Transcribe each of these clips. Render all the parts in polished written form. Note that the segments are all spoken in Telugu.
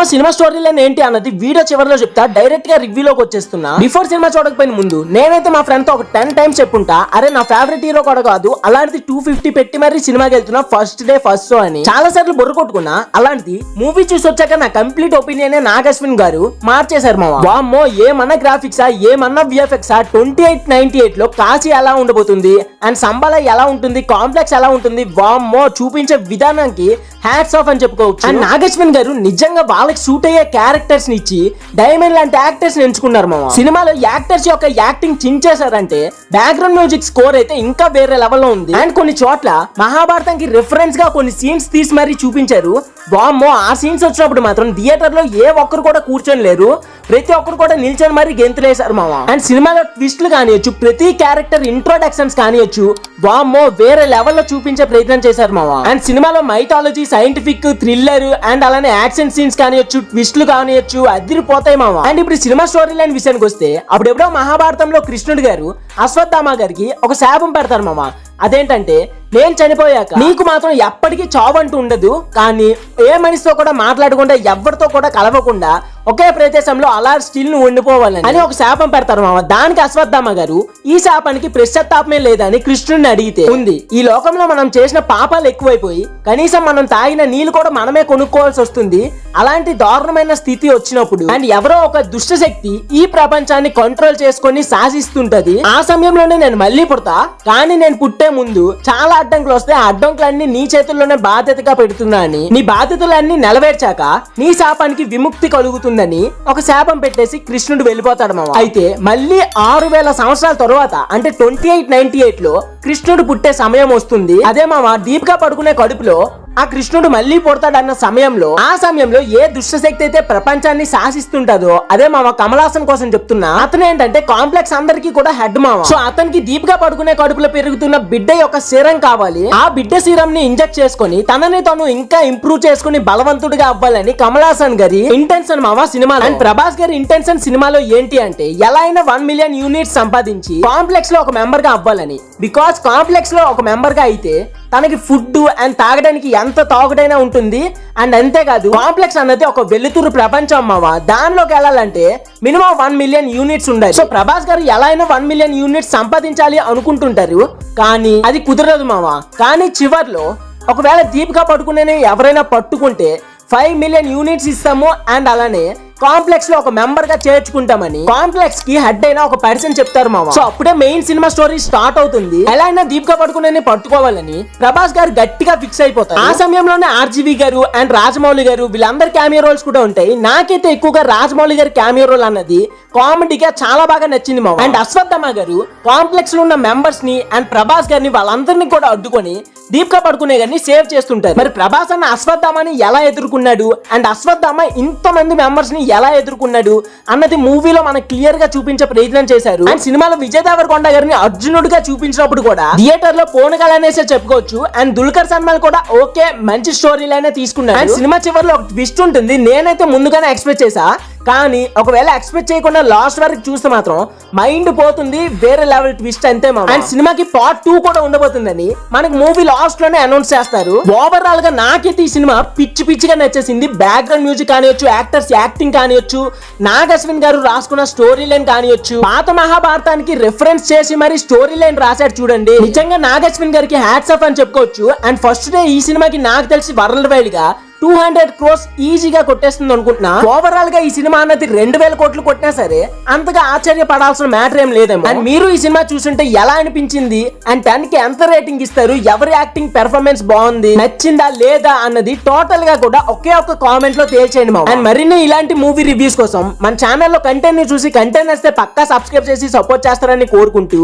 సినిమా స్టోరీ లైన్ ఏంటి అన్నది వీడియో చివరిలో చెప్తా. డైరెక్ట్ గా రివ్యూలోకి వచ్చేస్తున్నా. బిఫోర్ సినిమా చూడకపోయిన ముందు నేనైతే మా ఫ్రెండ్ తో ఒక 10 టైమ్స్ చెప్పుంటా, అరే నా ఫేవరెట్ హీరో కూడా కాదు, అలాంటిది 250 పెట్టి మరీ సినిమాకి వెళ్తున్నా ఫస్ట్ డే ఫస్ట్ షో అని చాలా సార్లు బుర్ర కొట్టుకున్నా. అలాంటిది మూవీ చూసి వచ్చాక నా కంప్లీట్ ఒపీనియన్ నాగశ్విన్ గారు మార్చేశారు మావా. వామ్మో, ఏమన్నా గ్రాఫిక్సా ఏమన్నా విఎఫ్ఎక్సా 2898 లో కాశీ ఎలా ఉండబోతుంది అండ్ సంబాల ఎలా ఉంటుంది, కాంప్లెక్స్ ఎలా ఉంటుంది, వామ్మో చూపించే విధానానికి హ్యాట్స్ ఆఫ్ అని చెప్పుకోవచ్చు. అండ్ నాగశ్విన్ గారు నిజంగా వాళ్ళకి సూట్ అయ్యే క్యారెక్టర్స్ ని ఇచ్చి డైమండ్ లాంటి యాక్టర్స్ ని ఎంచుకున్నారు మామ. సినిమాలో యాక్టర్స్ యొక్క యాక్టింగ్ చించేశారంటే బ్యాక్గ్రౌండ్ మ్యూజిక్ స్కోర్ అయితే ఇంకా వేరే లెవెల్ లో ఉంది. అండ్ కొన్ని చోట్ల మహాభారతానికి రిఫరెన్స్ గా కొన్ని సీన్స్ తీసి మరీ చూపించారు. వామ్మో, ఆ సీన్స్ వచ్చినప్పుడు మాత్రం థియేటర్ లో ఏ ఒక్కరు కూడా కూర్చొని లేరు, ప్రతి ఒక్కరు కూడా నిల్చొని మరీ గెంతులేశారు మామ. అండ్ సినిమాలో ట్విస్ట్లు కానియొచ్చు, ప్రతి క్యారెక్టర్ ఇంట్రోడక్షన్స్ కానియొచ్చు, వామ్మో వేరే లెవెల్ లో చూపించే ప్రయత్నం చేశారు మామ. అండ్ సినిమాలో మైథాలజీ, సైంటిఫిక్, థ్రిల్లర్ అండ్ అలానే యాక్షన్ సీన్స్ కానియొచ్చు, ట్విస్ట్లు కానియొచ్చు, అదిరిపోతాయి మామ. అండ్ ఇప్పుడు సినిమా స్టోరీ లైన్ విషయానికి వస్తే, అప్పుడెప్పుడో మహాభారతంలో కృష్ణుడు గారు అశ్వత్థామ గారికి ఒక శాపం పెడతారు మామ. అదేంటంటే, నేను చనిపోయాక నీకు మాత్రం ఎప్పటికీ చావు అంటూ ఉండదు, కానీ ఏ మనిషితో కూడా మాట్లాడకుండా ఎవరితో కూడా కలవకుండా ఒకే ప్రదేశంలో అలా స్టిల్ ను ఉండిపోవాలని అని ఒక శాపం పెడతారు మామ. దానికి అశ్వత్థామ గారు ఈ శాపానికి పశ్చాత్తాపమే లేదని కృష్ణుడిని అడిగితే, ఉంది ఈ లోకంలో మనం చేసిన పాపాలు ఎక్కువైపోయి కనీసం మనం తాగిన నీళ్లు కూడా మనమే కొనుక్కోవాల్సి వస్తుంది, అలాంటి దారుణమైన స్థితి వచ్చినప్పుడు అండ్ ఎవరో ఒక దుష్ట శక్తి ఈ ప్రపంచాన్ని కంట్రోల్ చేసుకొని శాసిస్తుంటది. ఆ సమయంలోనే నేను మళ్ళీ పుడతా, కానీ నేను పుట్టే ముందు చాలా అడ్డంకులు వస్తే ఆ అడ్డంకులన్నీ నీ చేతుల్లోనే బాధ్యతగా పెడుతున్నా అని, నీ బాధ్యతలన్నీ నెలవేర్చాక నీ శాపానికి విముక్తి కలుగుతుందని ఒక శాపం పెట్టేసి కృష్ణుడు వెళ్ళిపోతాడు మామ. అయితే మళ్ళీ 6000 సంవత్సరాల తర్వాత అంటే 2898 లో కృష్ణుడు పుట్టే సమయం వస్తుంది. అదే మామ దీపిక పడుకునే కడుపులో ఆ కృష్ణుడు మళ్ళీ పుడతాడన్న సమయంలో, ఆ సమయంలో ఏ దుష్టశక్తి అయితే ప్రపంచాన్ని శాసిస్తుంటదో, అదే మామ కమలాసన్ కోసం చెప్తున్నా, అతను ఏంటంటే కాంప్లెక్స్ అందరికీ కూడా హెడ్ మామ. సో అతనికి దీపిక పడుకునే కడుపులో పెరుగుతున్న బిడ్డ యొక్క సీరం కావాలి. ఆ బిడ్డ సీరం ని ఇంజెక్ట్ చేసుకుని తనని తను ఇంకా ఇంప్రూవ్ చేసుకుని బలవంతుడిగా అవ్వాలని కమలాసన్ గారి ఇంటెన్షన్ మామ సినిమాలో. అండ్ ప్రభాస్ గారి ఇంటెన్షన్ సినిమాలో ఏంటి అంటే, ఎలా అయినా 1 మిలియన్ యూనిట్స్ సంపాదించి కాంప్లెక్స్ లో ఒక మెంబర్ గా అవ్వాలని. బికాస్ కాంప్లెక్స్ లో ఒక మెంబర్ గా అయితే తనకి ఫుడ్ అండ్ తాగడానికి ఎంత తాగుడైనా ఉంటుంది. అండ్ అంతేకాదు, కాంప్లెక్స్ అన్నది ఒక వెలుతురు ప్రపంచం మావ. దానిలోకి వెళ్ళాలంటే మినిమం 1 మిలియన్ యూనిట్స్ ఉండాలి. సో ప్రభాస్ గారు ఎలా అయినా 1 మిలియన్ యూనిట్స్ సంపాదించాలి అనుకుంటుంటారు, కానీ అది కుదరదు మావ. కానీ చివర్లో ఒకవేళ దీపిక పట్టుకునే ఎవరైనా పట్టుకుంటే 5 మిలియన్ యూనిట్స్ ఇస్తాము అండ్ అలానే కాంప్లెక్స్ లో ఒక మెంబర్ గా చేర్చుకుంటామని కాంప్లెక్స్ కి హెడ్ అయిన ఒక పర్సన్ చెప్తారు మామ. సో అప్పుడే మెయిన్ సినిమా స్టోరీ స్టార్ట్ అవుతుంది. ఎలా అయినా దీపిక పడుకునే పట్టుకోవాలని ప్రభాస్ గారు గట్టిగా ఫిక్స్ అయిపోతారు. ఆ సమయంలోనే ఆర్జీవి గారు అండ్ రాజమౌళి గారు వీళ్ళందరి క్యామియో రోల్స్ కూడా ఉంటాయి. నాకైతే ఎక్కువగా రాజమౌళి గారి క్యామియో రోల్ అన్నది కామెడీగా చాలా బాగా నచ్చింది మామ. అండ్ అశ్వత్థామ గారు కాంప్లెక్స్ లో ఉన్న మెంబర్స్ ని అండ్ ప్రభాస్ గారిని వాళ్ళందరినీ కూడా అడ్డుకొని దీపిక పడుకునే గారిని సేవ్ చేస్తుంటారు. మరి ప్రభాస్ అన్న అశ్వత్థామని ఎలా ఎదుర్కొన్నాడు అండ్ అశ్వత్థామ ఇంతమంది మెంబర్స్ ని ఎలా ఎదుర్కొన్నాడు అన్నది మూవీలో మనకు క్లియర్ గా చూపించే ప్రయత్నం చేశారు. అండ్ సినిమాలో విజయ్ దేవరకొండ గారిని అర్జునుడిగా చూపించినప్పుడు కూడా థియేటర్ లో పోనగాలనేసే చెప్పుకోవచ్చు. అండ్ దుల్కర్ సల్మాన్ కూడా ఓకే మంచి స్టోరీ లైనే తీసుకున్నాడు. అండ్ సినిమా చివరిలో ఒక ట్విస్ట్ ఉంటుంది. నేనైతే ముందుగానే ఎక్స్పెక్ట్ చేశా, కానీ ఒకవేళ ఎక్స్పెక్ట్ చేయకుండా లాస్ట్ వరకు చూస్తే మాత్రం మైండ్ పోతుంది, వేరే లెవెల్ ట్విస్ట్ అంతే మామ. అండ్ సినిమాకి పార్ట్ 2 కూడా ఉండబోతుందని మనకి మూవీ లాస్ట్ లోనే అనౌన్స్ చేస్తారు. ఓవరాల్ గా నాకైతే ఈ సినిమా పిచ్చి పిచ్చిగా నచ్చేసింది. బ్యాక్గ్రౌండ్ మ్యూజిక్ కానివచ్చు, యాక్టర్స్ యాక్టింగ్ కానివచ్చు, నాగశ్విన్ గారు రాసుకున్న స్టోరీ లైన్ కానివచ్చు, పాత మహాభారతానికి రిఫరెన్స్ చేసి మరి స్టోరీ లైన్ రాశాడు చూడండి. నిజంగా నాగశ్విన్ గారికి హ్యాట్స్ ఆఫ్ అని చెప్పుకోవచ్చు. అండ్ ఫస్ట్ డే ఈ సినిమాకి నాకు తెలిసి వరల్డ్ వైడ్ గా 200 crores ఈజీగా కొట్టేస్తుంది అనుకుంటున్నా. ఓవరాల్ గా ఈ సినిమా అన్నది 2000 కోట్లు కొట్టినా సరే అంతగా ఆశ్చర్యపడాల్సిన మ్యాటర్ ఏం లేదేమో. అండ్ మీరు ఈ సినిమా చూస్తుంటే ఎలా అనిపించింది అండ్ 10 కి ఎంత రేటింగ్ ఇస్తారు, ఎవరి యాక్టింగ్ పెర్ఫార్మెన్స్ బాగుంది, నచ్చిందా లేదా అన్నది టోటల్ గా కూడా ఒకే ఒక కామెంట్ లో తేల్చేయండి మామ. అండ్ మరిన్ని ఇలాంటి మూవీ రివ్యూస్ కోసం మన ఛానల్లో కంటెంట్ ని చూసి కంటెంట్ వస్తే పక్కా సబ్స్క్రైబ్ చేసి సపోర్ట్ చేస్తారని కోరుకుంటూ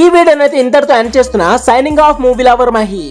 ఈ వీడియోనైతే ఇంతటితో ఎండ్ చేస్తున్నా. Signing off, movie lover Mahi.